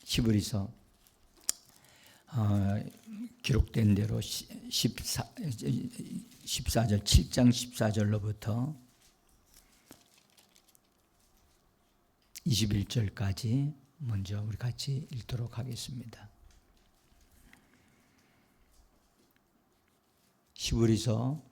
히브리서 기록된 대로 14절 7장 14절로부터 21절까지 먼저 우리 같이 읽도록 하겠습니다. 히브리서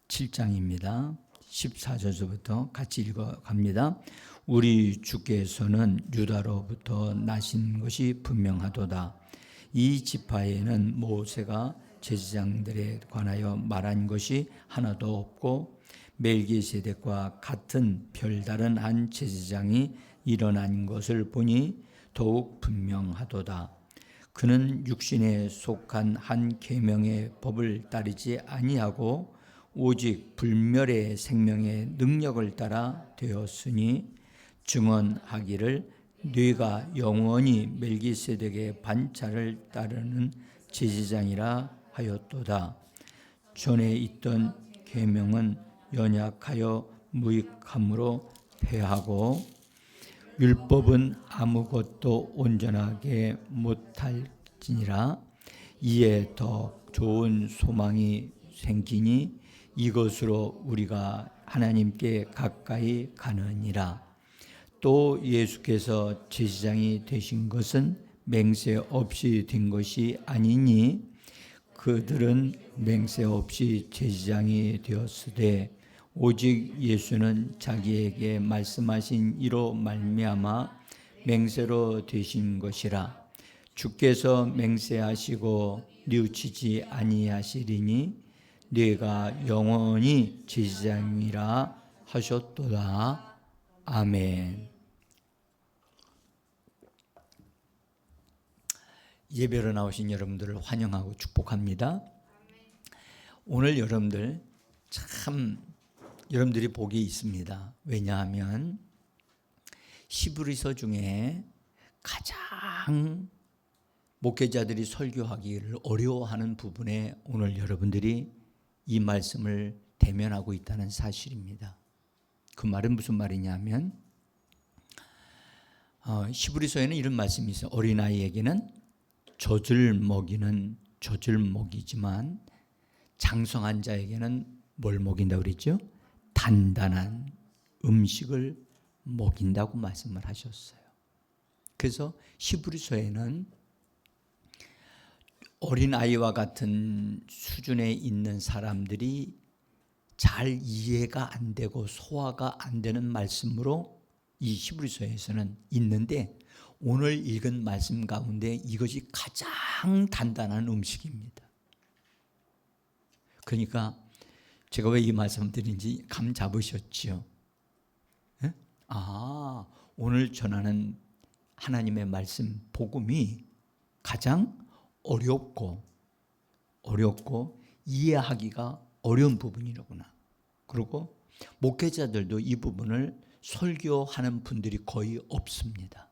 7장입니다. 14절부터 같이 읽어갑니다. 우리 주께서는 유다로부터 나신 것이 분명하도다. 이 지파에는 모세가 제사장들에 관하여 말한 것이 하나도 없고 멜기세덱과 같은 별다른 한 제사장이 일어난 것을 보니 더욱 분명하도다. 그는 육신에 속한 한 계명의 법을 따르지 아니하고 오직 불멸의 생명의 능력을 따라 되었으니 증언하기를 네가 영원히 멜기세덱의 반차를 따르는 제사장이라 하였도다. 전에 있던 계명은 연약하여 무익함으로 패하고 율법은 아무것도 온전하게 못할지니라. 이에 더 좋은 소망이 생기니 이것으로 우리가 하나님께 가까이 가느니라. 또 예수께서 제사장이 되신 것은 맹세 없이 된 것이 아니니 그들은 맹세 없이 제사장이 되었으되 오직 예수는 자기에게 말씀하신 이로 말미암아 맹세로 되신 것이라. 주께서 맹세하시고 뉘우치지 아니하시리니 네가 영원히 제사장이라 하셨도다. 아멘. 예배로 나오신 여러분들을 환영하고 축복합니다. 오늘 여러분들이 복이 있습니다. 왜냐하면 히브리서 중에 가장 목회자들이 설교하기를 어려워하는 부분에 오늘 여러분들이 이 말씀을 대면하고 있다는 사실입니다. 그 말은 무슨 말이냐면 히브리서에는 이런 말씀이 있어요. 어린아이에게는 젖을 먹이는 젖을 먹이지만 장성한 자에게는 뭘 먹인다고 그랬죠? 단단한 음식을 먹인다고 말씀을 하셨어요. 그래서 히브리서에는 어린아이와 같은 수준에 있는 사람들이 잘 이해가 안 되고 소화가 안 되는 말씀으로 이 히브리서에서는 있는데 오늘 읽은 말씀 가운데 이것이 가장 단단한 음식입니다. 그러니까 제가 왜 이 말씀을 드린지 감 잡으셨지요? 네? 오늘 전하는 하나님의 말씀 복음이 가장 어렵고 이해하기가 어려운 부분이로구나. 그리고 목회자들도 이 부분을 설교하는 분들이 거의 없습니다.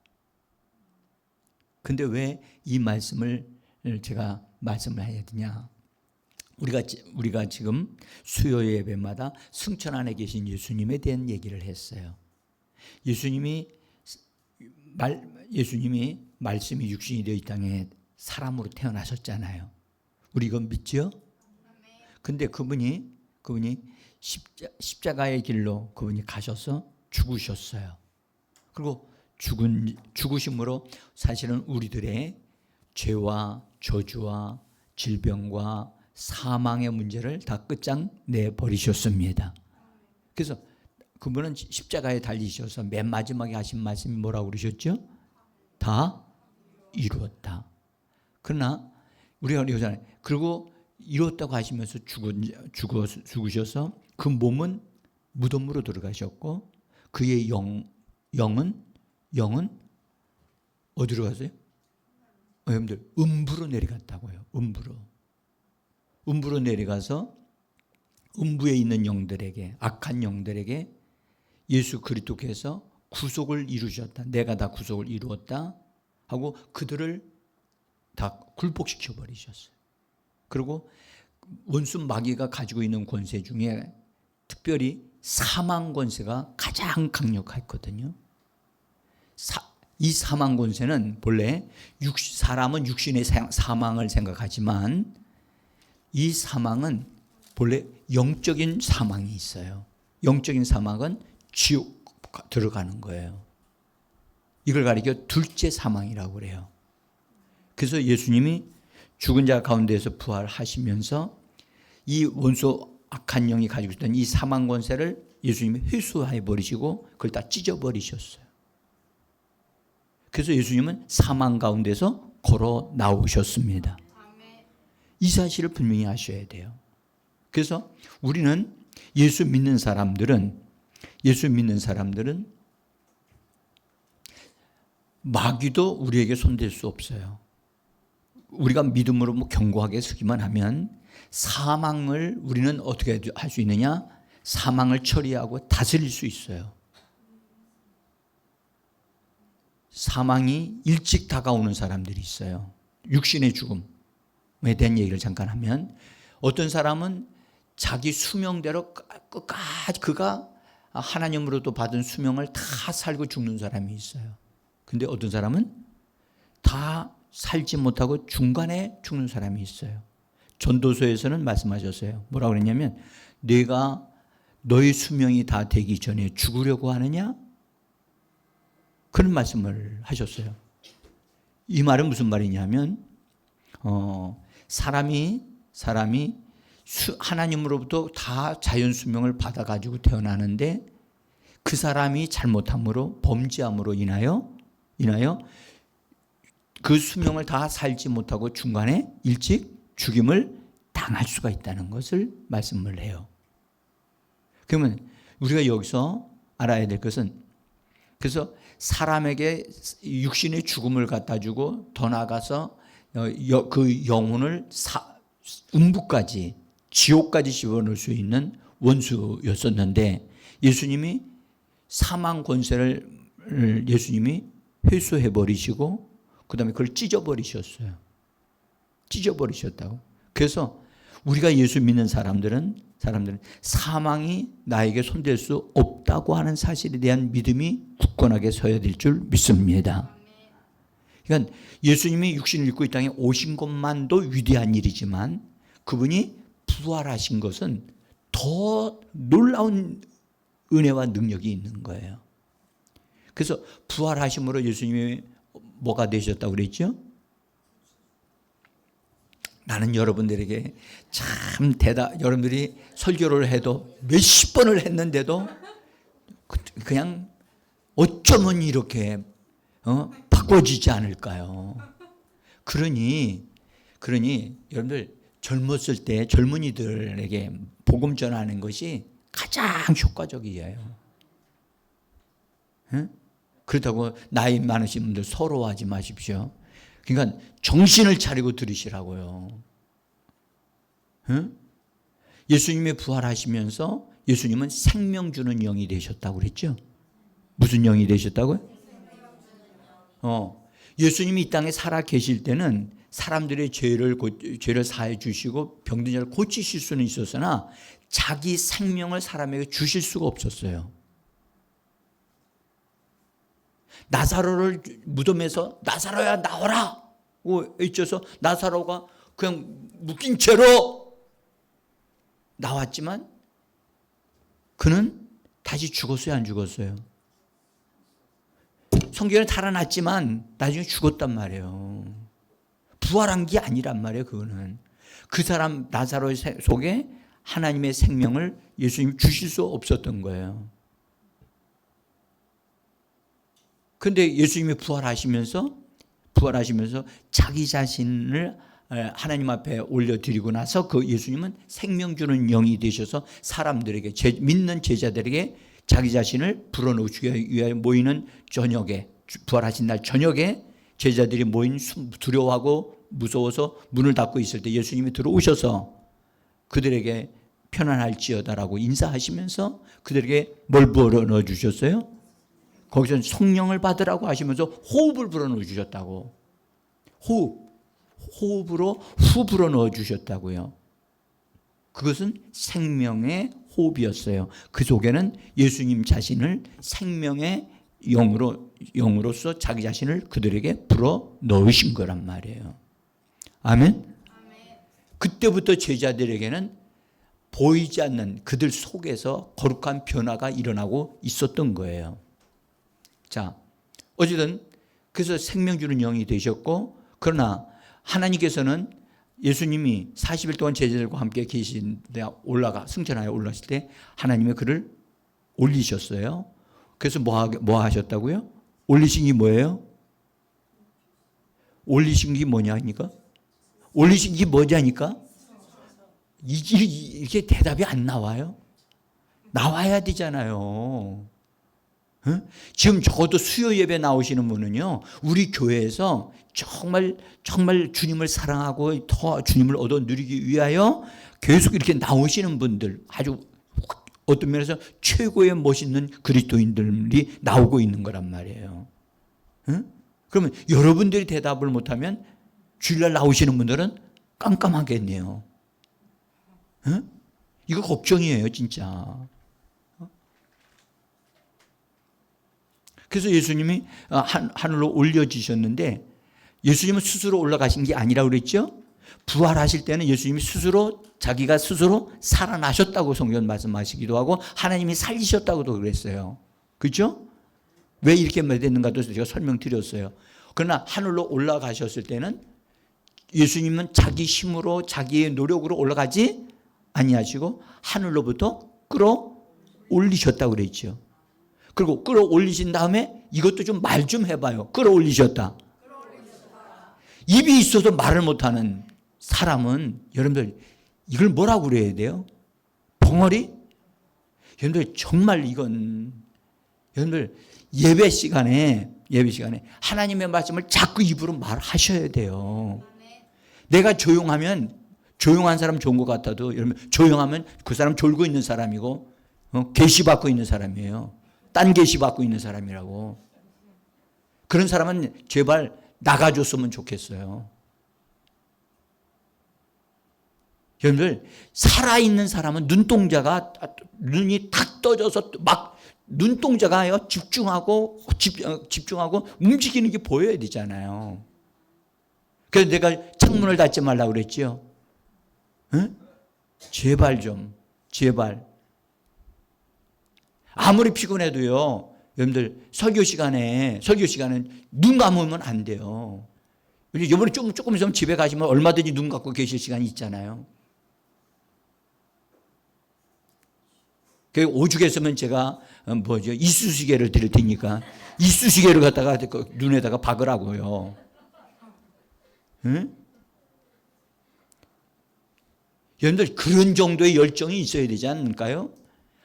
근데 왜 이 말씀을 제가 말씀을 해야 되냐? 우리가 지금 수요 예배마다 승천 안에 계신 예수님에 대한 얘기를 했어요. 예수님이 말씀이 육신이 되어 이 땅에 사람으로 태어나셨잖아요. 우리 이건 믿죠? 근데 그분이 십자가의 길로 그분이 가셔서 죽으셨어요. 그리고 죽으심으로 사실은 우리들의 죄와 저주와 질병과 사망의 문제를 다 끝장내 버리셨습니다. 그래서 그분은 십자가에 달리셔서 맨 마지막에 하신 말씀이 뭐라고 그러셨죠? 다 이루었다. 그러나 우리가 그러잖아요. 그리고 이루었다고 하시면서 죽으셔서 그 몸은 무덤으로 들어가셨고 그의 영은 어디로 갔어요? 여러분들 음부로 내려갔다고요. 음부로 내려가서 음부에 있는 영들에게 악한 영들에게 예수 그리스도께서 구속을 이루셨다. 내가 다 구속을 이루었다 하고 그들을 다 굴복시켜 버리셨어요. 그리고 원수 마귀가 가지고 있는 권세 중에 특별히 사망 권세가 가장 강력했거든요. 이 사망 권세는 본래 사람은 육신의 사망을 생각하지만 이 사망은 본래 영적인 사망이 있어요. 영적인 사망은 지옥 들어가는 거예요. 이걸 가리켜 둘째 사망이라고 그래요. 그래서 예수님이 죽은 자 가운데에서 부활하시면서 이 원수 악한 영이 가지고 있던 이 사망 권세를 예수님이 회수해 버리시고 그걸 다 찢어 버리셨어요. 그래서 예수님은 사망 가운데서 걸어 나오셨습니다. 이 사실을 분명히 아셔야 돼요. 그래서 우리는 예수 믿는 사람들은 마귀도 우리에게 손댈 수 없어요. 우리가 믿음으로 견고하게 서기만 하면 사망을 우리는 어떻게 할 수 있느냐? 사망을 처리하고 다스릴 수 있어요. 사망이 일찍 다가오는 사람들이 있어요. 육신의 죽음에 대한 얘기를 잠깐 하면 어떤 사람은 자기 수명대로 끝까지 그가 하나님으로부터 받은 수명을 다 살고 죽는 사람이 있어요. 근데 어떤 사람은 다 살지 못하고 중간에 죽는 사람이 있어요. 전도서에서는 말씀하셨어요. 뭐라고 그랬냐면 내가 너의 수명이 다 되기 전에 죽으려고 하느냐? 그런 말씀을 하셨어요. 이 말은 무슨 말이냐면 사람이 하나님으로부터 다 자연 수명을 받아가지고 태어나는데 그 사람이 잘못함으로 범죄함으로 인하여 그 수명을 다 살지 못하고 중간에 일찍 죽임을 당할 수가 있다는 것을 말씀을 해요. 그러면 우리가 여기서 알아야 될 것은 그래서 사람에게 육신의 죽음을 갖다 주고 더 나아가서 그 영혼을 음부까지 지옥까지 집어넣을 수 있는 원수였었는데 예수님이 사망 권세를 예수님이 회수해 버리시고 그 다음에 그걸 찢어버리셨어요. 찢어버리셨다고. 그래서 우리가 예수 믿는 사람들은 사망이 나에게 손댈 수 없다고 하는 사실에 대한 믿음이 굳건하게 서야 될 줄 믿습니다. 그러니까 예수님이 육신을 입고 이 땅에 오신 것만도 위대한 일이지만 그분이 부활하신 것은 더 놀라운 은혜와 능력이 있는 거예요. 그래서 부활하심으로 예수님이 뭐가 되셨다고 그랬죠? 나는 여러분들에게 참 여러분들이 설교를 해도 몇십 번을 했는데도 그냥 어쩌면 이렇게 바꿔지지 않을까요? 그러니 여러분들 젊었을 때 젊은이들에게 복음 전하는 것이 가장 효과적이에요. 그렇다고 나이 많으신 분들 서러워하지 마십시오. 그러니까 정신을 차리고 들으시라고요. 예수님이 부활하시면서 예수님은 생명 주는 영이 되셨다고 그랬죠? 무슨 영이 되셨다고요? 예수님이 이 땅에 살아 계실 때는 사람들의 죄를 사해 주시고 병든 자를 고치실 수는 있었으나 자기 생명을 사람에게 주실 수가 없었어요. 나사로를 무덤에서 나사로야 나오라 외쳐서 나사로가 그냥 묶인 채로 나왔지만 그는 다시 죽었어요, 안 죽었어요? 성경에 살아났지만 나중에 죽었단 말이에요. 부활한 게 아니란 말이에요. 그거는 그 사람 나사로 속에 하나님의 생명을 예수님이 주실 수 없었던 거예요. 그런데 예수님이 부활하시면서 자기 자신을 하나님 앞에 올려드리고 나서 그 예수님은 생명 주는 영이 되셔서 사람들에게 믿는 제자들에게 자기 자신을 불어넣기 위하여 모이는 저녁에 부활하신 날 저녁에 제자들이 모인 두려워하고 무서워서 문을 닫고 있을 때 예수님이 들어오셔서 그들에게 편안할지어다라고 인사하시면서 그들에게 뭘 불어넣어 주셨어요? 거기서 성령을 받으라고 하시면서 호흡을 불어넣어 주셨다고. 호흡으로 후 불어넣어 주셨다고요. 그것은 생명의 호흡이었어요. 그 속에는 예수님 자신을 생명의 영으로 영으로서 자기 자신을 그들에게 불어 넣으신 거란 말이에요. 아멘? 그때부터 제자들에게는 보이지 않는 그들 속에서 거룩한 변화가 일어나고 있었던 거예요. 자, 어쨌든 그래서 생명 주는 영이 되셨고, 그러나 하나님께서는 예수님이 40일 동안 제자들과 함께 계신데 승천하여 올라갔을 때 하나님의 그를 올리셨어요. 그래서 뭐 하셨다고요? 올리신 게 뭐예요? 올리신 게 뭐냐니까? 올리신 게 뭐냐니까? 이게 대답이 안 나와요? 나와야 되잖아요. 응? 지금 적어도 수요 예배 나오시는 분은요, 우리 교회에서 정말 주님을 사랑하고 더 주님을 얻어 누리기 위하여 계속 이렇게 나오시는 분들, 아주 어떤 면에서 최고의 멋있는 그리스도인들이 나오고 있는 거란 말이에요. 응? 그러면 여러분들이 대답을 못하면 주일날 나오시는 분들은 깜깜하겠네요. 응? 이거 걱정이에요, 진짜. 그래서 예수님이 하늘로 올려지셨는데, 예수님은 스스로 올라가신 게 아니라고 그랬죠? 부활하실 때는 예수님이 자기가 스스로 살아나셨다고 성경 말씀하시기도 하고, 하나님이 살리셨다고도 그랬어요. 그렇죠? 왜 이렇게 말했는가도 제가 설명드렸어요. 그러나 하늘로 올라가셨을 때는 예수님은 자기 힘으로 자기의 노력으로 올라가지 아니하시고 하늘로부터 끌어올리셨다고 그랬죠. 그리고 끌어올리신 다음에 이것도 좀 말 좀 해봐요. 끌어올리셨다. 입이 있어도 말을 못하는 사람은 여러분들 이걸 뭐라고 그래야 돼요? 벙어리? 여러분들 정말 이건 여러분들 예배 시간에 하나님의 말씀을 자꾸 입으로 말하셔야 돼요. 내가 조용하면 조용한 사람 좋은 것 같아도 여러분 조용하면 그 사람 졸고 있는 사람이고 계시 받고 있는 사람이에요. 딴 계시 받고 있는 사람이라고. 그런 사람은 제발 나가줬으면 좋겠어요. 여러분들 살아있는 사람은 눈이 탁 떠져서 막 눈동자가 집중하고 움직이는 게 보여야 되잖아요. 그래서 내가 창문을 닫지 말라고 그랬죠. 응? 제발. 아무리 피곤해도요, 여러분들 설교 시간은 눈 감으면 안 돼요. 이번에 조금 있으면 집에 가시면 얼마든지 눈 감고 계실 시간이 있잖아요. 그 오죽했으면 제가 이쑤시개를 드릴 테니까 이쑤시개를 갖다가 눈에다가 박으라고요. 응? 여러분들 그런 정도의 열정이 있어야 되지 않을까요?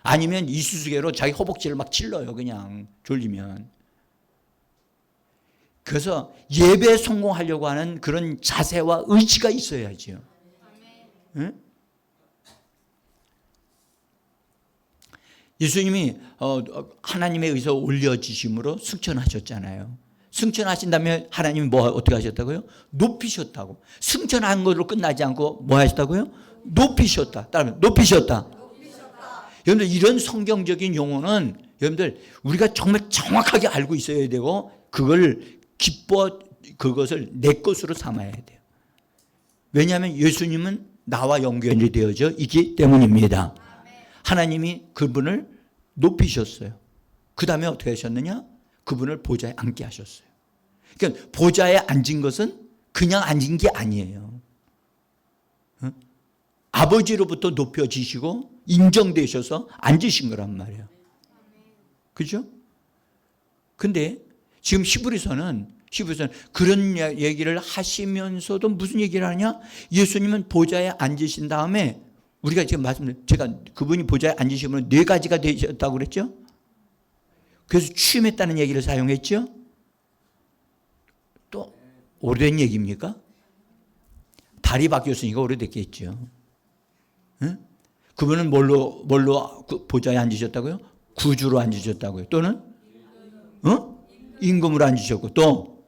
아니면 이쑤시개로 자기 허벅지를 막 찔러요, 그냥 졸리면. 그래서 예배에 성공하려고 하는 그런 자세와 의지가 있어야죠. 응? 예수님이 하나님에 의해서 올려지심으로 승천하셨잖아요. 승천하신 다음에 하나님이 어떻게 하셨다고요? 높이셨다고. 승천한 걸로 끝나지 않고 뭐 하셨다고요? 높이셨다. 따라하면 높이셨다. 여러분들 이런 성경적인 용어는 여러분들 우리가 정말 정확하게 알고 있어야 되고 그것을 내 것으로 삼아야 돼요. 왜냐하면 예수님은 나와 연결이 되어져 있기 때문입니다. 하나님이 그분을 높이셨어요. 그 다음에 어떻게 하셨느냐? 그분을 보좌에 앉게 하셨어요. 그러니까 보좌에 앉은 것은 그냥 앉은 게 아니에요. 아버지로부터 높여지시고 인정되셔서 앉으신 거란 말이에요. 그죠? 근데 지금 히브리서는 그런 얘기를 하시면서도 무슨 얘기를 하냐? 예수님은 보좌에 앉으신 다음에 우리가 지금 제가 그분이 보좌에 앉으시면 4가지가 되셨다고 그랬죠? 그래서 취임했다는 얘기를 사용했죠? 또 오래된 얘기입니까? 달이 바뀌었으니까 오래됐겠죠. 응? 그분은 뭘로 보좌에 앉으셨다고요? 구주로 앉으셨다고요. 또는 임금으로 앉으셨고 또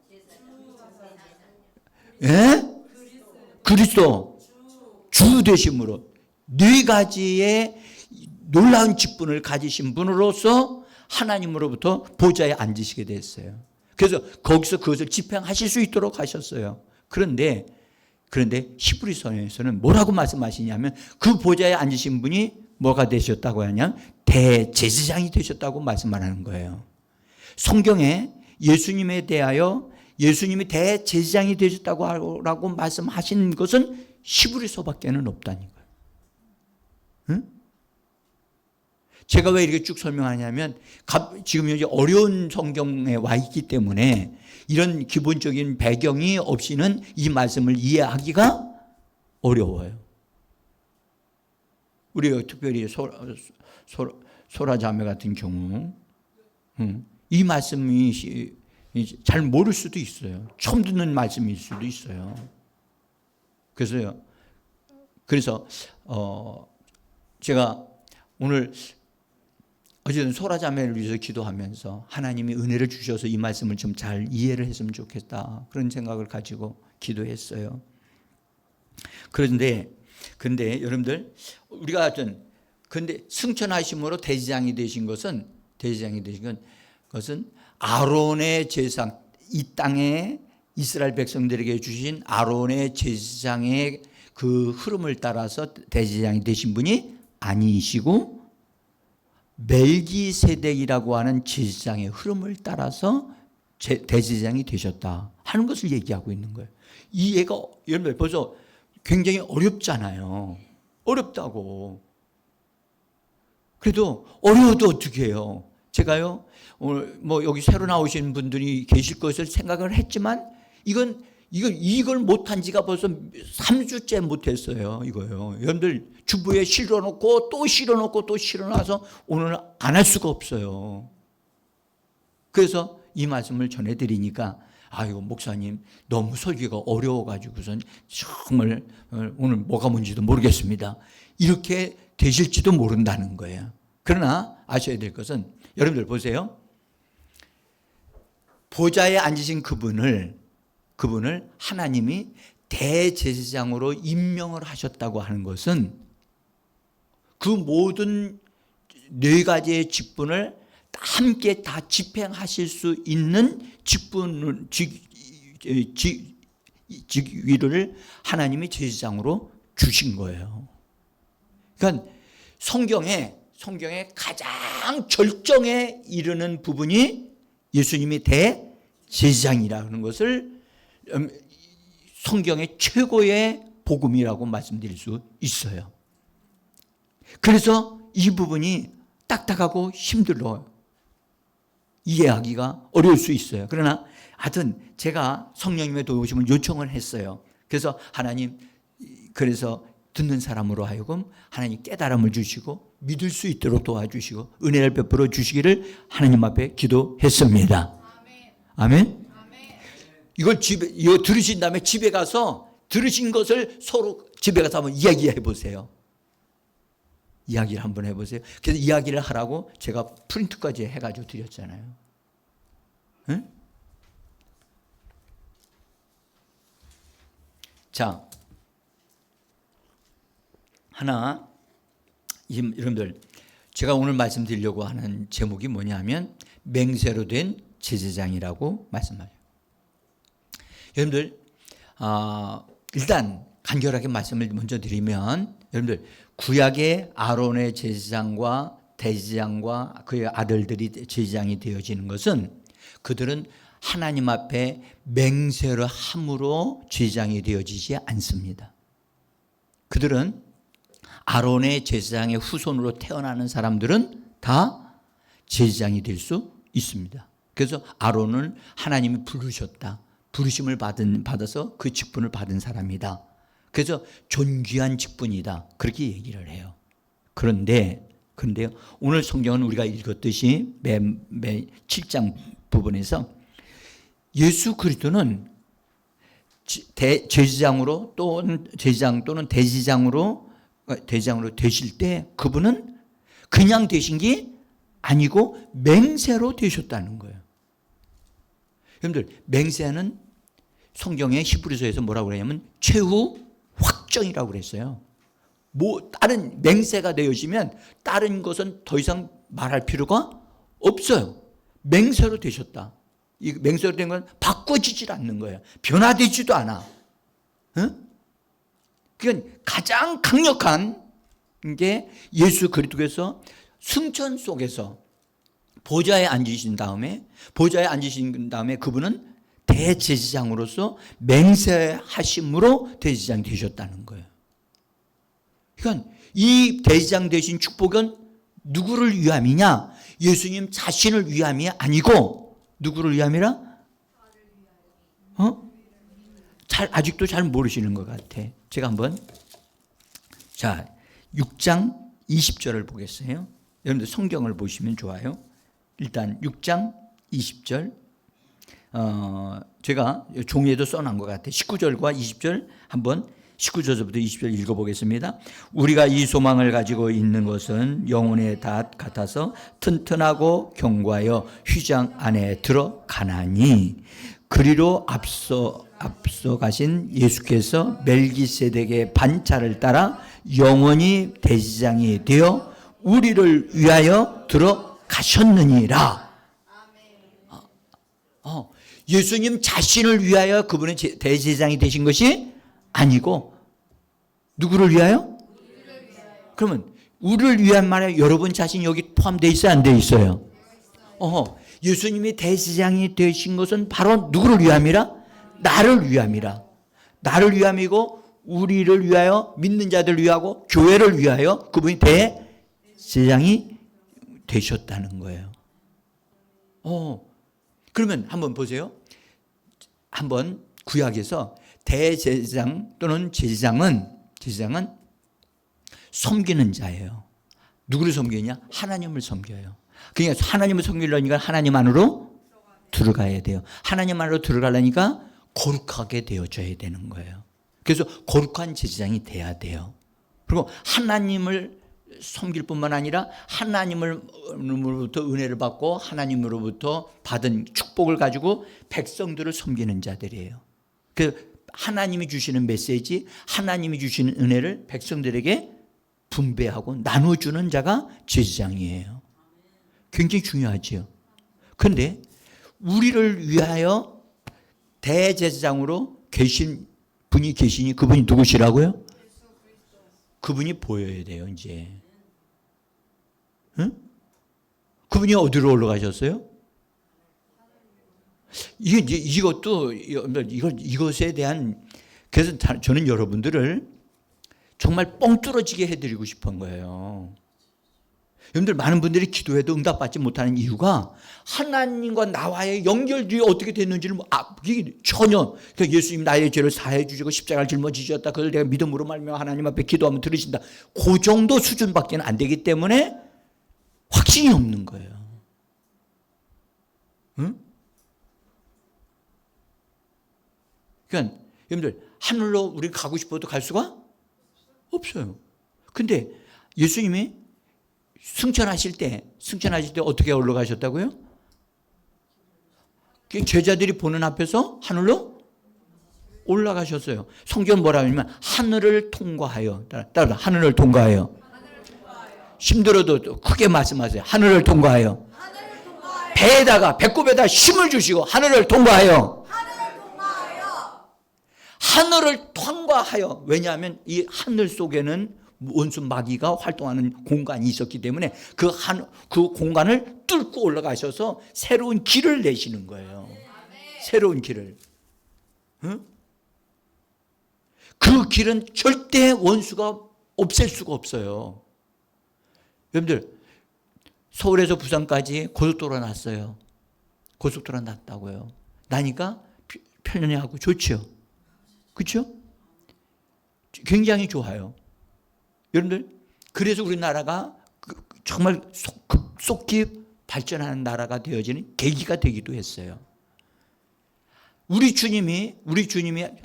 그리스도 주 되심으로 4가지의 놀라운 직분을 가지신 분으로서 하나님으로부터 보좌에 앉으시게 됐어요. 그래서 거기서 그것을 집행하실 수 있도록 하셨어요. 그런데 히브리서에서는 뭐라고 말씀하시냐면 그 보좌에 앉으신 분이 뭐가 되셨다고 하냐? 대제사장이 되셨다고 말씀을 하는 거예요. 성경에 예수님에 대하여 예수님이 대제사장이 되셨다고 말씀하신 것은 히브리서밖에는 없다는 거예요. 응? 제가 왜 이렇게 쭉 설명하냐면 지금 이제 어려운 성경에 와 있기 때문에 이런 기본적인 배경이 없이는 이 말씀을 이해하기가 어려워요. 우리가 특별히 소라 자매 같은 경우 이 말씀이 잘 모를 수도 있어요. 처음 듣는 말씀일 수도 있어요. 그래서 제가 오늘 어쨌든 소라 자매를 위해서 기도하면서 하나님이 은혜를 주셔서 이 말씀을 좀 잘 이해를 했으면 좋겠다, 그런 생각을 가지고 기도했어요. 근데 여러분들 우리가 근데 승천하심으로 대제사장이 되신 것은 아론의 제사장, 이 땅에 이스라엘 백성들에게 주신 아론의 제사장의 그 흐름을 따라서 대제사장이 되신 분이 아니시고 멜기세덱이라고 하는 제사장의 흐름을 따라서 대제사장이 되셨다 하는 것을 얘기하고 있는 거예요. 이 얘가 여러분 벌써 굉장히 어렵잖아요. 어렵다고. 그래도 어려워도 어떻게 해요? 제가요 오늘 뭐 여기 새로 나오신 분들이 계실 것을 생각을 했지만 이걸 못한 지가 벌써 3주째 못했어요. 이거요. 여러분들 주부에 실어놓고 또 실어놓고 또 실어놔서 오늘 안 할 수가 없어요. 그래서 이 말씀을 전해드리니까 아이고 목사님 너무 설교가 어려워가지고선 정말 오늘 뭐가 뭔지도 모르겠습니다, 이렇게 되실지도 모른다는 거예요. 그러나 아셔야 될 것은 여러분들 보세요. 보좌에 앉으신 그분을 하나님이 대제사장으로 임명을 하셨다고 하는 것은 그 모든 네 가지의 직분을 함께 다 집행하실 수 있는 직위를 하나님이 제사장으로 주신 거예요. 그러니까 성경에 가장 절정에 이르는 부분이 예수님이 대제사장이라는 것을 성경의 최고의 복음이라고 말씀드릴 수 있어요. 그래서 이 부분이 딱딱하고 힘들어요. 이해하기가 어려울 수 있어요. 그러나 하여튼 제가 성령님의 도우심을 요청을 했어요. 그래서 하나님, 그래서 듣는 사람으로 하여금 하나님 깨달음을 주시고 믿을 수 있도록 도와주시고 은혜를 베풀어 주시기를 하나님 앞에 기도했습니다. 아멘. 이거 들으신 다음에 집에 가서 들으신 것을 서로 집에 가서 한번 이야기해 보세요. 이야기를 한번 해보세요. 그래서 이야기를 하라고 제가 프린트까지 해가지고 드렸잖아요. 응? 자, 여러분들 제가 오늘 말씀드리려고 하는 제목이 뭐냐면 맹세로 된 제사장이라고 말씀하죠. 여러분들 일단 간결하게 말씀을 먼저 드리면 여러분들 구약의 아론의 제사장과 대제사장과 그의 아들들이 제사장이 되어지는 것은 그들은 하나님 앞에 맹세를 함으로 제사장이 되어지지 않습니다. 그들은 아론의 제사장의 후손으로 태어나는 사람들은 다 제사장이 될 수 있습니다. 그래서 아론을 하나님이 부르셨다, 부르심을 받아서 그 직분을 받은 사람이다. 그래서 존귀한 직분이다, 그렇게 얘기를 해요. 그런데요, 오늘 성경은 우리가 읽었듯이 매 7장 부분에서 예수 그리스도는 제사장으로 또는 대제사장으로 되실 때 그분은 그냥 되신 게 아니고 맹세로 되셨다는 거예요. 여러분들 맹세는 성경의 히브리서에서 뭐라고 그러냐면 최후 확정이라고 그랬어요. 다른 맹세가 되어지면 다른 것은 더 이상 말할 필요가 없어요. 맹세로 되셨다. 이 맹세로 된 건 바꿔지질 않는 거예요. 변화되지도 않아. 그건 가장 강력한 게 예수 그리스도께서 승천 속에서 보좌에 앉으신 다음에 그분은 대제사장으로서 맹세하심으로 대제사장 되셨다는 거예요. 그러니까 이 대제사장 되신 축복은 누구를 위함이냐? 예수님 자신을 위함이 아니고 누구를 위함이라? 아직도 잘 모르시는 것 같아. 제가 한번 6장 20절을 보겠어요. 여러분들 성경을 보시면 좋아요. 일단 6장 20절 제가 종이에도 써놓은 것 같아요. 19절과 20절 한번 19절부터 20절 읽어보겠습니다. 우리가 이 소망을 가지고 있는 것은 영혼의 닷 같아서 튼튼하고 견고하여 휘장 안에 들어가나니 그리로 앞서 가신 예수께서 멜기세덱의 반차를 따라 영원히 대제사장이 되어 우리를 위하여 들어가셨느니라. 예수님 자신을 위하여 그분은 대제사장이 되신 것이 아니고 누구를 위하여? 그러면 우리를 위한 말에 여러분 자신 여기 포함되어 있어요? 안 되어 있어요? 예수님이 대제사장이 되신 것은 바로 누구를 위함이라? 나를 위함이라. 나를 위함이고 우리를 위하여 믿는 자들을 위하고 교회를 위하여 그분이 대제사장이 되셨다는 거예요. 그러면 한번 보세요. 한번 구약에서 대제사장 또는 제사장은 섬기는 자예요. 누구를 섬기냐? 하나님을 섬겨요. 그러니까 하나님을 섬기려니까 하나님 안으로 들어가야 돼요. 하나님 안으로 들어가려니까 거룩하게 되어져야 되는 거예요. 그래서 거룩한 제사장이 돼야 돼요. 그리고 하나님을 섬길 뿐만 아니라 하나님으로부터 은혜를 받고 하나님으로부터 받은 축복을 가지고 백성들을 섬기는 자들이에요. 그 하나님이 주시는 메시지, 하나님이 주시는 은혜를 백성들에게 분배하고 나눠주는 자가 제사장이에요. 굉장히 중요하죠. 그런데 우리를 위하여 대제사장으로 계신 분이 계시니 그분이 누구시라고요? 그분이 보여야 돼요, 이제. 응? 그분이 어디로 올라가셨어요? 이것에 대한, 그래서 저는 여러분들을 정말 뻥 뚫어지게 해드리고 싶은 거예요. 여러분들 많은 분들이 기도해도 응답받지 못하는 이유가 하나님과 나와의 연결이 어떻게 됐는지를 이게 전혀, 그러니까 예수님 나의 죄를 사해 주시고 십자가를 짊어지셨다. 그걸 내가 믿음으로 말미암아 하나님 앞에 기도하면 들으신다. 그 정도 수준밖에 안 되기 때문에 확신이 없는 거예요. 응? 그러니까 여러분들 하늘로 우리가 가고 싶어도 갈 수가 없어요. 근데 예수님이 승천하실 때 어떻게 올라가셨다고요? 제자들이 보는 앞에서 하늘로 올라가셨어요. 성경 뭐라 하냐면 하늘을 통과하여, 따라 하늘을 통과하여. 힘들어도 크게 말씀하세요. 하늘을 통과하여. 배에다가 배꼽에다 힘을 주시고 하늘을 통과하여. 하늘을 통과하여. 왜냐하면 이 하늘 속에는 원수 마귀가 활동하는 공간이 있었기 때문에 그 공간을 뚫고 올라가셔서 새로운 길을 내시는 거예요. 새로운 길을. 응? 그 길은 절대 원수가 없앨 수가 없어요. 여러분들 서울에서 부산까지 고속도로가 났어요. 고속도로가 났다고요. 나니까 편리하고 좋죠. 그렇죠? 굉장히 좋아요. 여러분들 그래서 우리나라가 정말 급속히 발전하는 나라가 되어지는 계기가 되기도 했어요. 우리 주님이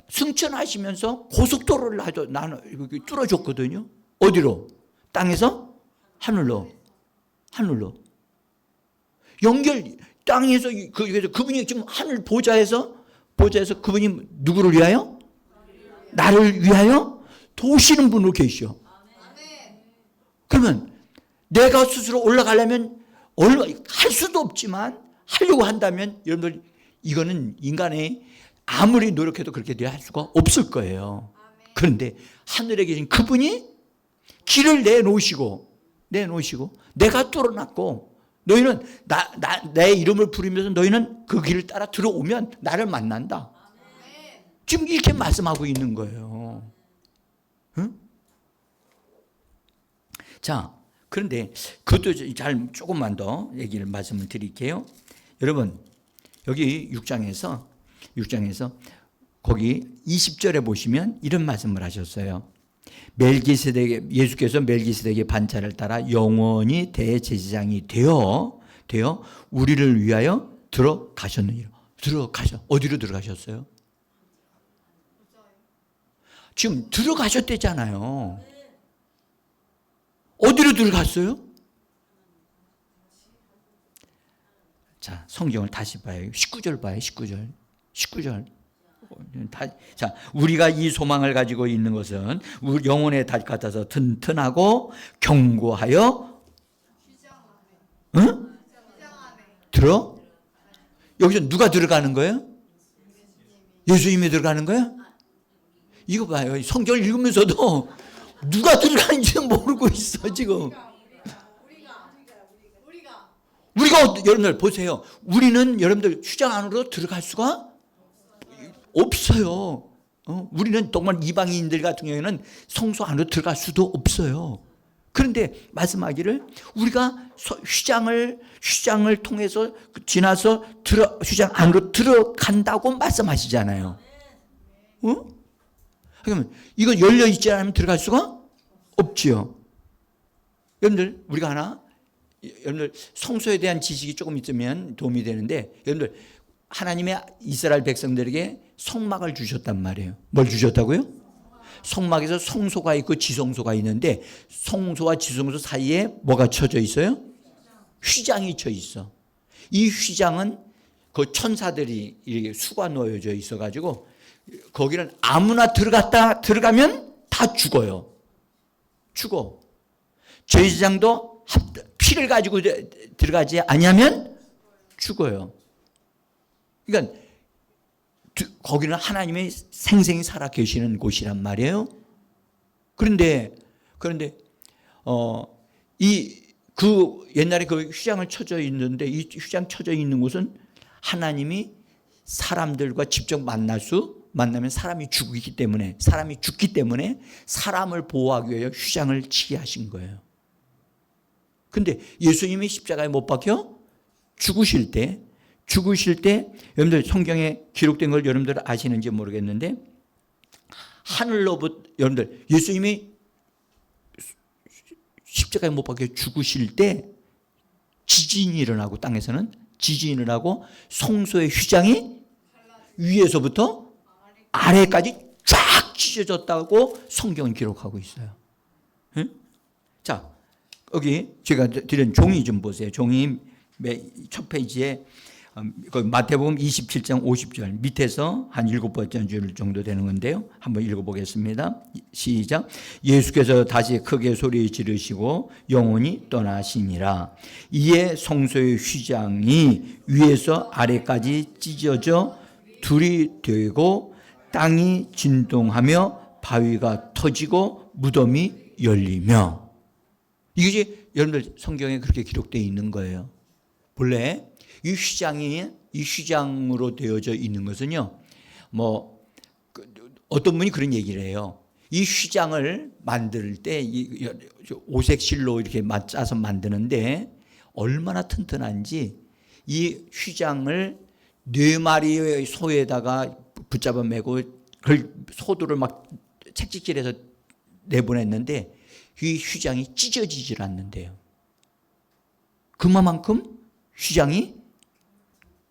승천하시면서 고속도로를 뚫어줬거든요. 어디로? 땅에서 하늘로. 땅에서 그분이 지금 하늘 보좌에서 그분이 누구를 위하여? 나를 위하여 도우시는 분으로 계시오. 그러면 내가 스스로 올라가려면 할 수도 없지만 하려고 한다면 여러분들 이거는 인간의 아무리 노력해도 그렇게 할 수가 없을 거예요. 그런데 하늘에 계신 그분이 길을 내놓으시고 내가 뚫어놨고 너희는 내 이름을 부르면서 너희는 그 길을 따라 들어오면 나를 만난다. 지금 이렇게 말씀하고 있는 거예요. 응? 자, 그런데 그것도 잘 조금만 더 말씀을 드릴게요. 여러분 여기 6장에서 거기 20절에 보시면 이런 말씀을 하셨어요. 예수께서 멜기세덱의 반차를 따라 영원히 대제사장이 되어 우리를 위하여 들어가셨느니라. 어디로 들어가셨어요? 지금 들어가셨대잖아요. 어디로 들어갔어요? 자, 성경을 다시 봐요. 19절 봐요. 19절. 자, 우리가 이 소망을 가지고 있는 것은 우리 영혼의 달 같아서 튼튼하고 견고하여 응? 여기서 누가 들어가는 거예요? 예수님이 들어가는 거예요? 이거 봐요. 성경을 읽으면서도 누가 들어가는지는 모르고 있어 지금. 우리가 여러분들 보세요. 우리는 여러분들 휴장 안으로 들어갈 수가 없어요. 우리는 정말 이방인들 같은 경우에는 성소 안으로 들어갈 수도 없어요. 그런데 말씀하기를 우리가 휴장을 통해서 지나서 휴장 안으로 들어간다고 말씀하시잖아요. 그러면 이거 열려 있지 않으면 들어갈 수가 없지요. 여러분들 우리가 여러분들 성소에 대한 지식이 조금 있으면 도움이 되는데 여러분들 하나님의 이스라엘 백성들에게 성막을 주셨단 말이에요. 뭘 주셨다고요? 성막에서 성소가 있고 지성소가 있는데 성소와 지성소 사이에 뭐가 쳐져 있어요? 휘장이 쳐 있어. 이 휘장은 그 천사들이 이렇게 수가 놓여져 있어가지고 거기는 아무나 들어가면 다 죽어요. 죽어. 제사장도 피를 가지고 들어가지 아니하면 죽어요. 그러니까 거기는 하나님의 생생히 살아 계시는 곳이란 말이에요. 그런데 옛날에 그 휘장을 쳐져 있는데 이 휘장 쳐져 있는 곳은 하나님이 사람들과 직접 만나면 사람이 죽기 때문에 사람을 보호하기 위해 휘장을 치게 하신 거예요. 근데 예수님이 십자가에 못 박혀 죽으실 때 여러분들 성경에 기록된 걸 여러분들 아시는지 모르겠는데 하늘로부터 여러분들 예수님이 십자가에 못 박혀 죽으실 때 지진이 일어나고 땅에서는 지진이 일어나고 성소의 휘장이 위에서부터 아래까지 쫙 찢어졌다고 성경은 기록하고 있어요. 응? 자, 여기 제가 드린 종이 좀 보세요. 종이 첫 페이지에 마태복음 27장 50절 밑에서 한 7번째 줄 정도 되는 건데요. 한번 읽어보겠습니다. 시작. 예수께서 다시 크게 소리 지르시고 영원히 떠나시니라. 이에 성소의 휘장이 위에서 아래까지 찢어져 둘이 되고 땅이 진동하며 바위가 터지고 무덤이 열리며. 이것이 여러분들 성경에 그렇게 기록되어 있는 거예요. 본래 이 휘장으로 되어져 있는 것은요, 어떤 분이 그런 얘기를 해요. 이 휘장을 만들 때 오색 실로 이렇게 짜서 만드는데 얼마나 튼튼한지 이 휘장을 4마리의 소에다가 붙잡아 매고 그걸 소두를 막 채찍질해서 내보냈는데 이 휘장이 찢어지질 않는데요. 그만큼 휘장이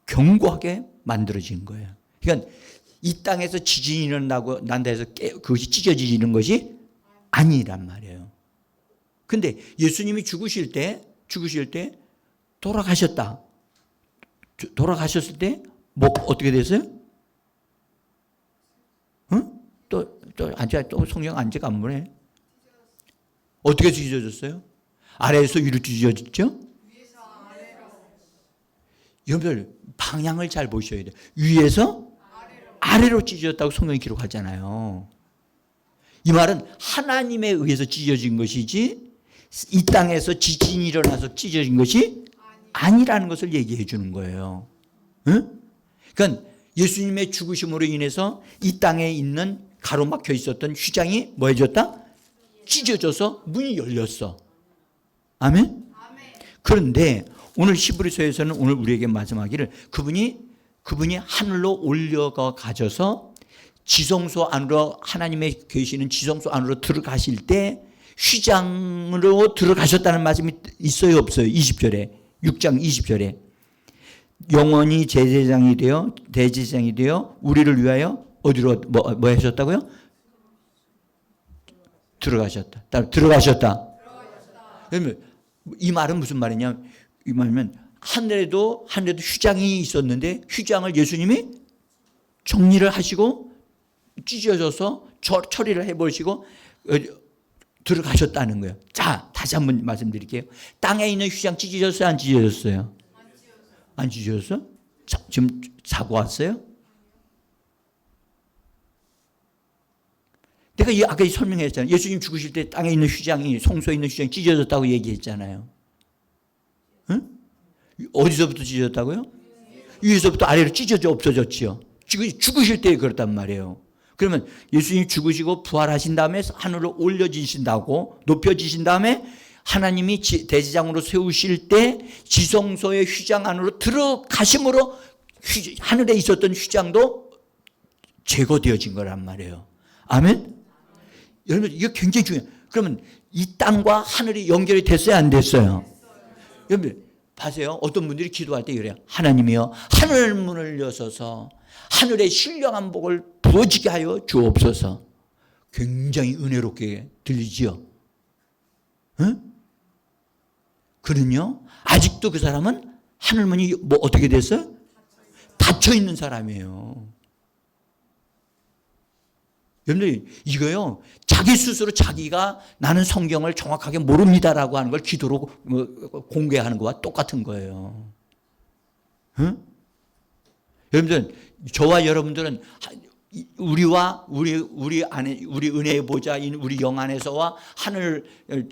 견고하게 만들어진 거예요. 그러니까 이 땅에서 지진이 난다 해서 그것이 찢어지는 것이 아니란 말이에요. 근데 예수님이 죽으실 때 돌아가셨을 때 어떻게 됐어요? 응? 또 성경 안제가 안 보네. 어떻게 찢어졌어요? 아래에서 위로 찢어졌죠? 여러분들 방향을 잘 보셔야 돼요. 위에서 아래로 찢어졌다고 성경이 기록하잖아요. 이 말은 하나님에 의해서 찢어진 것이지 이 땅에서 지진이 일어나서 찢어진 것이 아니라는 것을 얘기해 주는 거예요. 응? 그러니까 예수님의 죽으심으로 인해서 이 땅에 있는 가로막혀 있었던 휘장이 뭐 해졌다? 찢어져서 문이 열렸어. 아멘? 그런데 오늘 히브리서에서는 오늘 우리에게 말씀하기를 그분이 하늘로 올려가 가져서 지성소 안으로 하나님의 계시는 지성소 안으로 들어가실 때 휘장으로 들어가셨다는 말씀이 있어요 없어요? 20절에 6장 20절에 영원히 대제사장이 되어 우리를 위하여 어디로 뭐 하셨다고요? 들어가셨다. 그러면 이 말은 무슨 말이냐? 이 말이면 하늘에도 휘장이 있었는데 휘장을 예수님이 정리를 하시고 찢어져서 처리를 해버리시고 들어가셨다는 거예요. 자, 다시 한번 말씀드릴게요. 땅에 있는 휘장 찢어졌어요? 안 찢어졌어요? 안 찢어졌어? 지금 사고 왔어요? 내가 아까 설명했잖아요. 예수님 죽으실 때 땅에 있는 휘장이 성소에 있는 휘장이 찢어졌다고 얘기했잖아요. 응? 어디서부터 찢어졌다고요? 위에서부터 아래로 찢어져 없어졌지요. 죽으실 때 그렇단 말이에요. 그러면 예수님이 죽으시고 부활하신 다음에 하늘로 올려지신다고 높여지신 다음에 하나님이 대제사장으로 세우실 때 지성소의 휘장 안으로 들어가심으로 하늘에 있었던 휘장도 제거되어진 거란 말이에요. 아멘? 여러분 이거 굉장히 중요해요. 그러면 이 땅과 하늘이 연결이 됐어요? 안 됐어요? 여러분 봐세요. 어떤 분들이 기도할 때 이래요. 하나님이여 하늘 문을 여셔서 하늘의 신령한 복을 부어지게 하여 주옵소서. 굉장히 은혜롭게 들리지요. 응? 그는요 아직도 그 사람은 하늘문이 뭐 어떻게 됐어요? 닫혀 있는 사람이에요. 여러분들 이거요 자기 스스로 자기가 나는 성경을 정확하게 모릅니다라고 하는 걸 기도로 공개하는 거와 똑같은 거예요. 응? 여러분들 저와 여러분들은 우리와 우리 안에 우리 은혜의 보좌인 우리 영 안에서와 하늘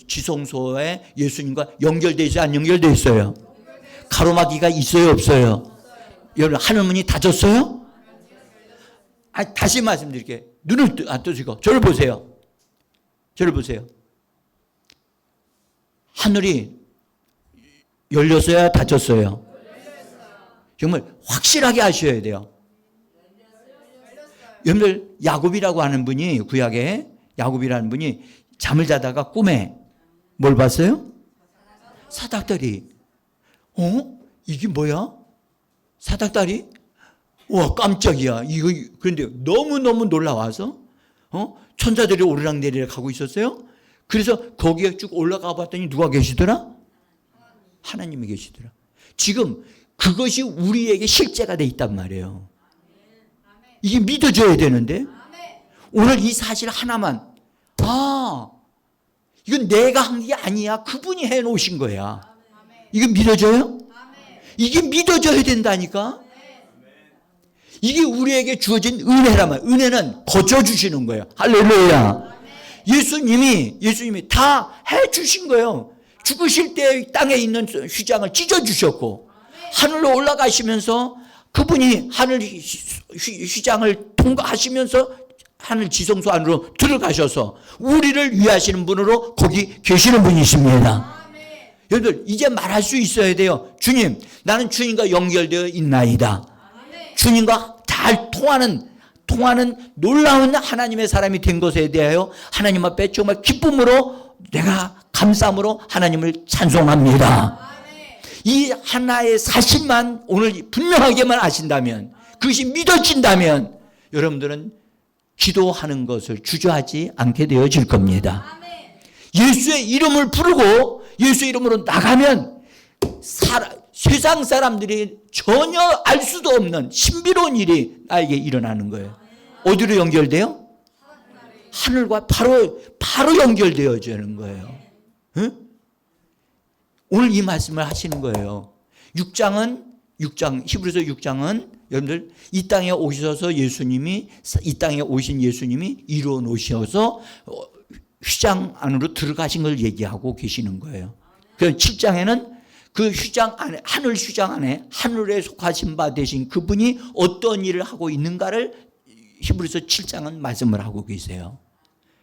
지성소에 예수님과 연결되어 있어요? 안 연결되어 있어요? 가로막이가 있어요 없어요? 여러분 하늘문이 닫혔어요? 다시 말씀드릴게요. 눈을 뜨시고 저를 보세요. 저를 보세요. 하늘이 열렸어요? 닫혔어요? 정말 확실하게 아셔야 돼요. 여러분들 야곱이라고 하는 분이 구약에 야곱이라는 분이 잠을 자다가 꿈에 뭘 봤어요? 사닥다리. 이게 뭐야? 사닥다리? 와 깜짝이야. 이거 그런데 너무너무 놀라워서 천사들이 오르락내리락 하고 있었어요. 그래서 거기에 쭉 올라가 봤더니 누가 계시더라? 하나님이 계시더라. 지금 그것이 우리에게 실제가 돼 있단 말이에요. 이게 믿어져야 되는데 오늘 이 사실 하나만 이건 내가 한 게 아니야. 그분이 해놓으신 거야. 이거 믿어져요? 이게 믿어져야 된다니까. 이게 우리에게 주어진 은혜란 말이에요. 은혜는 거저주시는 거예요. 할렐루야. 예수님이 다 해주신 거예요. 죽으실 때 땅에 있는 휘장을 찢어주셨고 하늘로 올라가시면서 그분이 하늘 휘장을 통과하시면서 하늘 지성소 안으로 들어가셔서 우리를 위하시는 분으로 거기 계시는 분이십니다. 여러분들 이제 말할 수 있어야 돼요. 주님 나는 주님과 연결되어 있나이다. 주님과 잘 통하는 놀라운 하나님의 사람이 된 것에 대하여 하나님 앞에 정말 기쁨으로 내가 감사함으로 하나님을 찬송합니다. 이 하나의 사실만 오늘 분명하게만 아신다면 그것이 믿어진다면 여러분들은 기도하는 것을 주저하지 않게 되어질 겁니다. 예수의 이름을 부르고 예수의 이름으로 나가면 세상 사람들이 전혀 알 수도 없는 신비로운 일이 나에게 일어나는 거예요. 어디로 연결돼요? 하늘과 바로 연결되어지는 거예요. 응? 오늘 이 말씀을 하시는 거예요. 6장은 6장, 히브리서 6장은 여러분들 이 땅에 오셔서 예수님이, 이 땅에 오신 예수님이 이루어 놓으셔서 휘장 안으로 들어가신 걸 얘기하고 계시는 거예요. 그래서 7장에는 그 휘장 안에, 하늘 휘장 안에 하늘에 속하신 바 되신 그분이 어떤 일을 하고 있는가를 히브리서 7장은 말씀을 하고 계세요.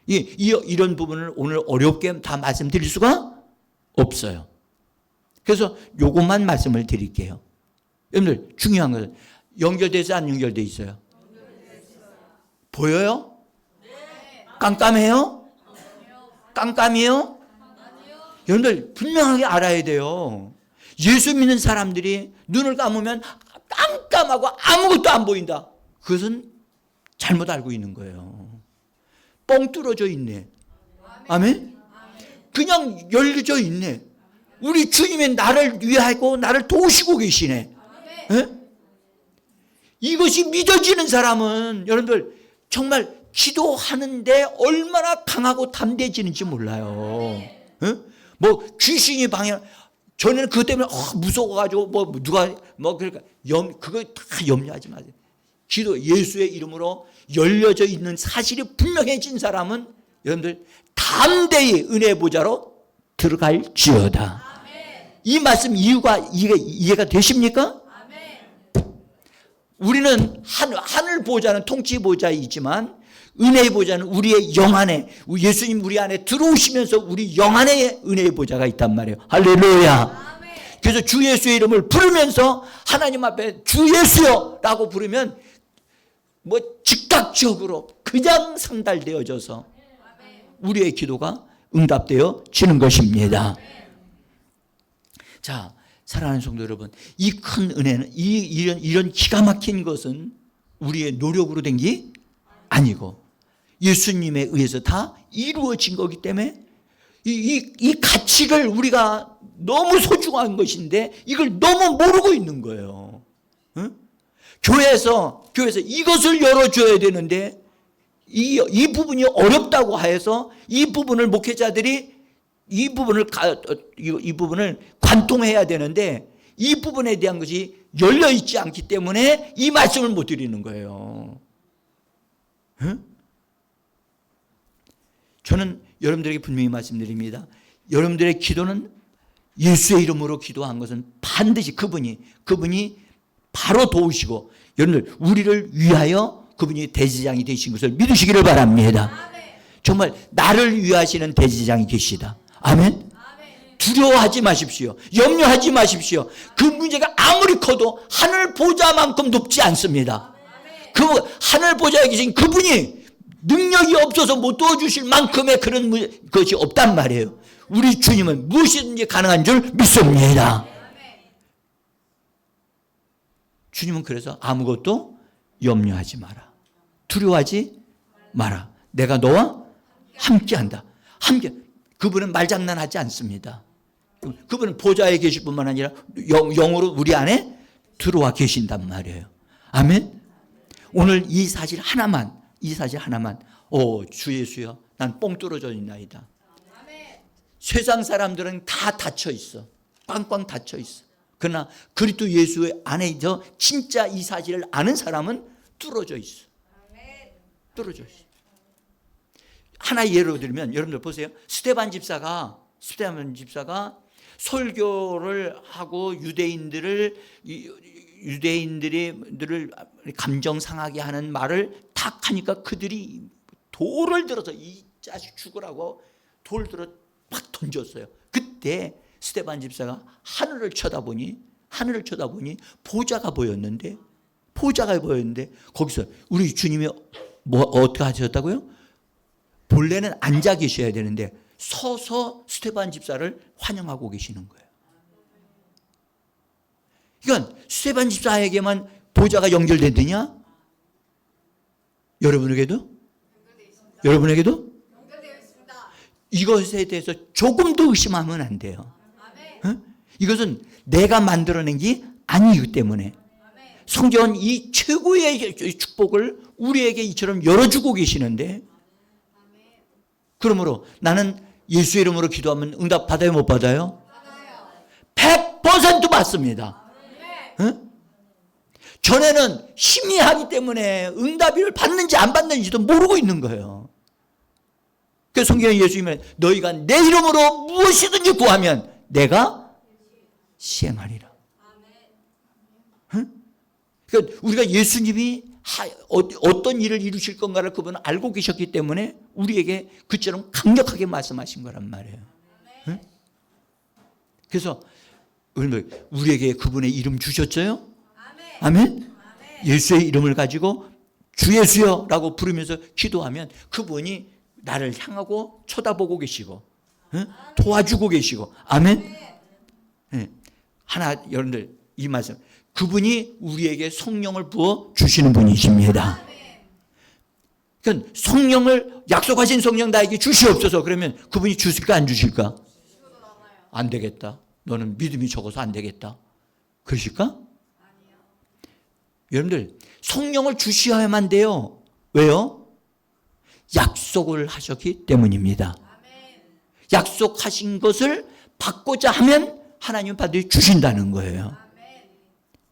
이런 부분을 오늘 어렵게 다 말씀드릴 수가 없어요. 그래서 요것만 말씀을 드릴게요. 여러분들 중요한 것은 연결돼 있어요? 안 연결돼 있어요? 보여요? 깜깜해요? 깜깜해요? 여러분들 분명하게 알아야 돼요. 예수 믿는 사람들이 눈을 감으면 깜깜하고 아무것도 안 보인다. 그것은 잘못 알고 있는 거예요. 뻥 뚫어져 있네. 아멘? 그냥 열려져 있네. 우리 주님이 나를 위하고 나를 도우시고 계시네. 예? 이것이 믿어지는 사람은 여러분들 정말 기도하는데 얼마나 강하고 담대해지는지 몰라요. 예? 뭐 귀신이 방해, 전에는 그것 때문에 무서워가지고 뭐 누가 뭐 그러니까 그거 다 염려하지 마세요. 기도 예수의 이름으로 열려져 있는 사실이 분명해진 사람은 여러분들 담대히 은혜 보좌로 들어갈지어다. 이 말씀 이해가 되십니까? 우리는 하늘 보좌는 통치 보좌이지만 은혜의 보좌는 우리의 영 안에, 예수님 우리 안에 들어오시면서 우리 영 안에 은혜의 보좌가 있단 말이에요. 할렐루야. 그래서 주 예수의 이름을 부르면서 하나님 앞에 주 예수여 라고 부르면 뭐 즉각적으로 그냥 상달되어져서 우리의 기도가 응답되어지는 것입니다. 자, 사랑하는 성도 여러분, 이 큰 은혜는 이런 기가 막힌 것은 우리의 노력으로 된 게 아니고 예수님에 의해서 다 이루어진 거기 때문에 이 가치를 우리가 너무 소중한 것인데 이걸 너무 모르고 있는 거예요. 응? 교회에서 이것을 열어줘야 되는데 이 부분이 어렵다고 해서 이 부분을 목회자들이 이 부분을 관통해야 되는데 이 부분에 대한 것이 열려 있지 않기 때문에 이 말씀을 못 드리는 거예요. 응? 저는 여러분들에게 분명히 말씀드립니다. 여러분들의 기도는 예수의 이름으로 기도한 것은 반드시 그분이 바로 도우시고 여러분들 우리를 위하여 그분이 대제장이 되신 것을 믿으시기를 바랍니다. 정말 나를 위하시는 대제장이 계시다. 아멘. 두려워하지 마십시오. 염려하지 마십시오. 그 문제가 아무리 커도 하늘 보좌만큼 높지 않습니다. 그 하늘 보좌에 계신 그분이 능력이 없어서 못 도와주실 만큼의 그런 것이 없단 말이에요. 우리 주님은 무엇이든지 가능한 줄 믿습니다. 주님은 그래서 아무것도 염려하지 마라. 두려워하지 마라. 내가 너와 함께한다. 함께. 그분은 말장난하지 않습니다. 그분은 보좌에 계실 뿐만 아니라 영으로 우리 안에 들어와 계신단 말이에요. 아멘. 오늘 이 사실 하나만 주 예수여 난 뻥 뚫어져 있나이다. 세상 사람들은 다 닫혀 있어. 꽝꽝 닫혀 있어. 그러나 그리스도 예수 안에서 진짜 이 사실을 아는 사람은 뚫어져 있어. 뚫어져 있어. 하나 예로 들면 여러분들 보세요. 스데반 집사가 설교를 하고 유대인들을 감정 상하게 하는 말을 탁 하니까 그들이 돌을 들어서 이 자식 죽으라고 돌 들어 막 던졌어요. 그때 스데반 집사가 하늘을 쳐다보니 보좌가 보였는데 거기서 우리 주님이 뭐 어떻게 하셨다고요? 본래는 앉아 계셔야 되는데 서서 스데반 집사를 환영하고 계시는 거예요. 이건 스데반 집사에게만 보좌가 연결되느냐? 여러분에게도? 이것에 대해서 조금도 의심하면 안 돼요. 이것은 내가 만들어낸 게 아니기 때문에 성경은 이 최고의 축복을 우리에게 이처럼 열어주고 계시는데 그러므로 나는 예수 이름으로 기도하면 응답 받아요 못 받아요? 100% 받습니다. 전에는 희미하기 때문에 응답을 받는지 안 받는지도 모르고 있는 거예요. 그 성경에 예수님은 너희가 내 이름으로 무엇이든지 구하면 내가 시행하리라. 응? 그러니까 우리가 예수님이 어떤 일을 이루실 건가를 그분은 알고 계셨기 때문에 우리에게 그처럼 강력하게 말씀하신 거란 말이에요. 응? 그래서 우리에게 그분의 이름 주셨어요? 아멘? 예수의 이름을 가지고 주 예수여라고 부르면서 기도하면 그분이 나를 향하고 쳐다보고 계시고 도와주고 계시고 아멘? 네. 하나 여러분들 이 말씀 그분이 우리에게 성령을 부어 주시는 분이십니다. 그러니까 성령을 약속하신 성령 나에게 주시옵소서 그러면 그분이 주실까 안 주실까? 안 되겠다. 너는 믿음이 적어서 안 되겠다. 그러실까? 여러분들 성령을 주셔야만 돼요. 왜요? 약속을 하셨기 때문입니다. 약속하신 것을 받고자 하면 하나님은 반드시 주신다는 거예요.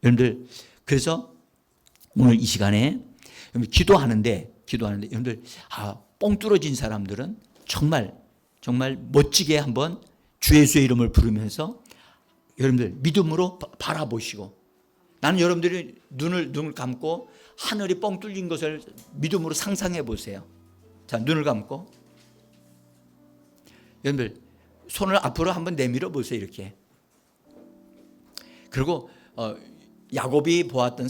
여러분들 그래서 오늘 이 시간에 기도하는데 여러분들 뻥 뚫어진 사람들은 정말 멋지게 한번 주 예수의 이름을 부르면서 여러분들 믿음으로 바라보시고 나는 여러분들이 눈을 감고 하늘이 뻥 뚫린 것을 믿음으로 상상해 보세요. 자, 눈을 감고 여러분들 손을 앞으로 한번 내밀어 보세요. 이렇게. 그리고 야곱이 보았던